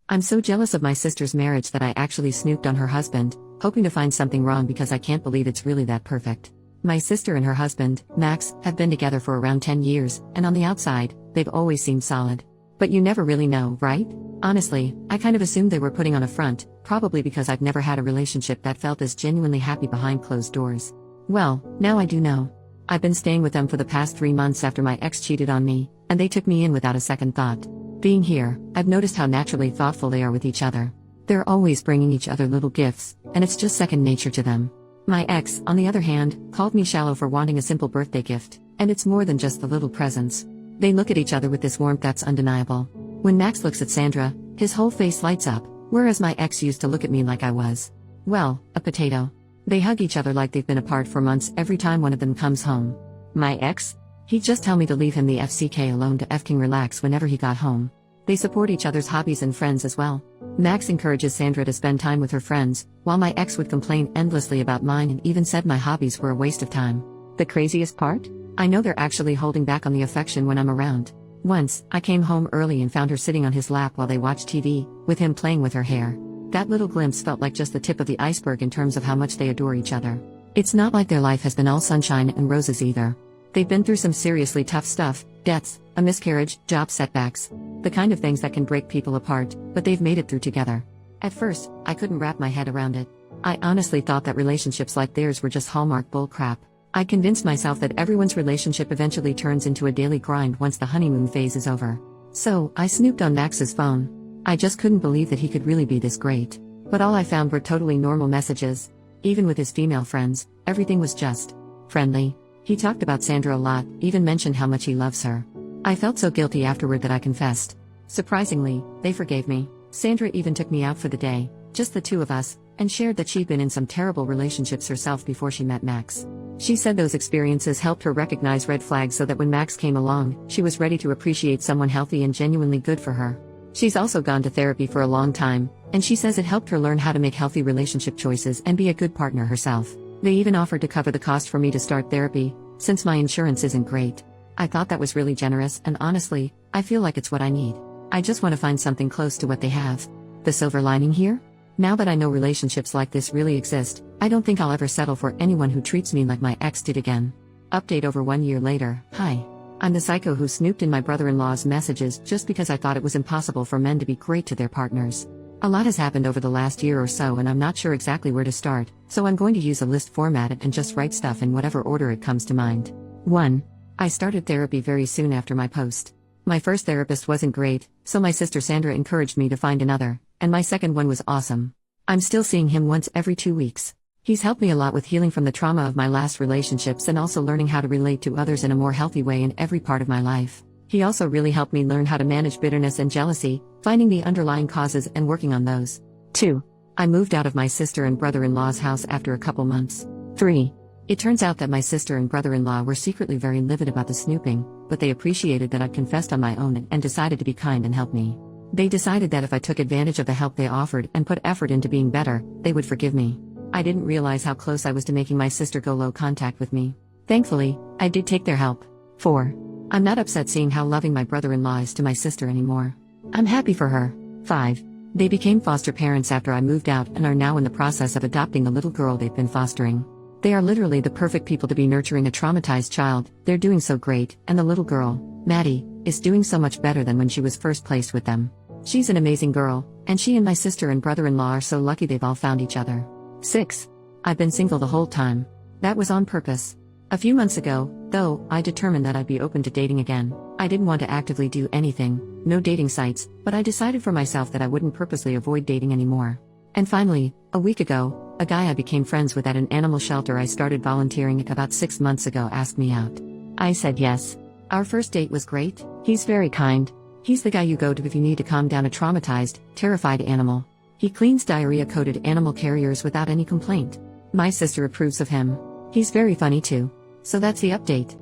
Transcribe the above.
I'm so jealous of my sister's marriage that I actually snooped on her husband, hoping to find something wrong because I can't believe it's really that perfect. My sister and her husband, Max, have been together for around 10 years, and on the outside, they've always seemed solid. But you never really know, right? Honestly, I kind of assumed they were putting on a front, probably because I've never had a relationship that felt as genuinely happy behind closed doors. Well, now I do know. I've been staying with them for the past 3 months after my ex cheated on me, and they took me in without a second thought. Being here, I've noticed how naturally thoughtful they are with each other. They're always bringing each other little gifts, and it's just second nature to them. My ex, on the other hand, called me shallow for wanting a simple birthday gift, and it's more than just the little presents. They look at each other with this warmth that's undeniable. When Max looks at Sandra, his whole face lights up, whereas my ex used to look at me like I was, well, a potato. They hug each other like they've been apart for months every time one of them comes home. My ex? He'd just tell me to leave him the FCK alone to effing relax whenever he got home. They support each other's hobbies and friends as well. Max encourages Sandra to spend time with her friends, while my ex would complain endlessly about mine and even said my hobbies were a waste of time. The craziest part? I know they're actually holding back on the affection when I'm around. Once, I came home early and found her sitting on his lap while they watched TV, with him playing with her hair. That little glimpse felt like just the tip of the iceberg in terms of how much they adore each other. It's not like their life has been all sunshine and roses either. They've been through some seriously tough stuff, deaths, a miscarriage, job setbacks. The kind of things that can break people apart, but they've made it through together. At first, I couldn't wrap my head around it. I honestly thought that relationships like theirs were just Hallmark bullcrap. I convinced myself that everyone's relationship eventually turns into a daily grind once the honeymoon phase is over. So, I snooped on Max's phone. I just couldn't believe that he could really be this great. But all I found were totally normal messages. Even with his female friends, everything was just friendly. He talked about Sandra a lot, even mentioned how much he loves her. I felt so guilty afterward that I confessed. Surprisingly, they forgave me. Sandra even took me out for the day, just the two of us, and shared that she'd been in some terrible relationships herself before she met Max. She said those experiences helped her recognize red flags so that when Max came along, she was ready to appreciate someone healthy and genuinely good for her. She's also gone to therapy for a long time, and she says it helped her learn how to make healthy relationship choices and be a good partner herself. They even offered to cover the cost for me to start therapy, since my insurance isn't great. I thought that was really generous, and honestly, I feel like it's what I need. I just want to find something close to what they have. The silver lining here? Now that I know relationships like this really exist, I don't think I'll ever settle for anyone who treats me like my ex did again. Update over 1 year later. Hi. I'm the psycho who snooped in my brother-in-law's messages just because I thought it was impossible for men to be great to their partners. A lot has happened over the last year or so and I'm not sure exactly where to start, so I'm going to use a list format and just write stuff in whatever order it comes to mind. 1. I started therapy very soon after my post. My first therapist wasn't great, so my sister Sandra encouraged me to find another, and my second one was awesome. I'm still seeing him once every 2 weeks. He's helped me a lot with healing from the trauma of my last relationships and also learning how to relate to others in a more healthy way in every part of my life. He also really helped me learn how to manage bitterness and jealousy, finding the underlying causes and working on those. 2. I moved out of my sister and brother-in-law's house after a couple months. 3. It turns out that my sister and brother-in-law were secretly very livid about the snooping, but they appreciated that I'd confessed on my own and decided to be kind and help me. They decided that if I took advantage of the help they offered and put effort into being better, they would forgive me. I didn't realize how close I was to making my sister go low contact with me. Thankfully, I did take their help. 4. I'm not upset seeing how loving my brother-in-law is to my sister anymore. I'm happy for her. 5. They became foster parents after I moved out and are now in the process of adopting a little girl they've been fostering. They are literally the perfect people to be nurturing a traumatized child. They're doing so great, and the little girl, Maddie, is doing so much better than when she was first placed with them. She's an amazing girl, and she and my sister and brother-in-law are so lucky they've all found each other. 6. I've been single the whole time. That was on purpose. A few months ago, though, I determined that I'd be open to dating again. I didn't want to actively do anything, no dating sites, but I decided for myself that I wouldn't purposely avoid dating anymore. And finally, a week ago, a guy I became friends with at an animal shelter I started volunteering at about 6 months ago asked me out. I said yes. Our first date was great. He's very kind. He's the guy you go to if you need to calm down a traumatized, terrified animal. He cleans diarrhea-coated animal carriers without any complaint. My sister approves of him. He's very funny too. So that's the update.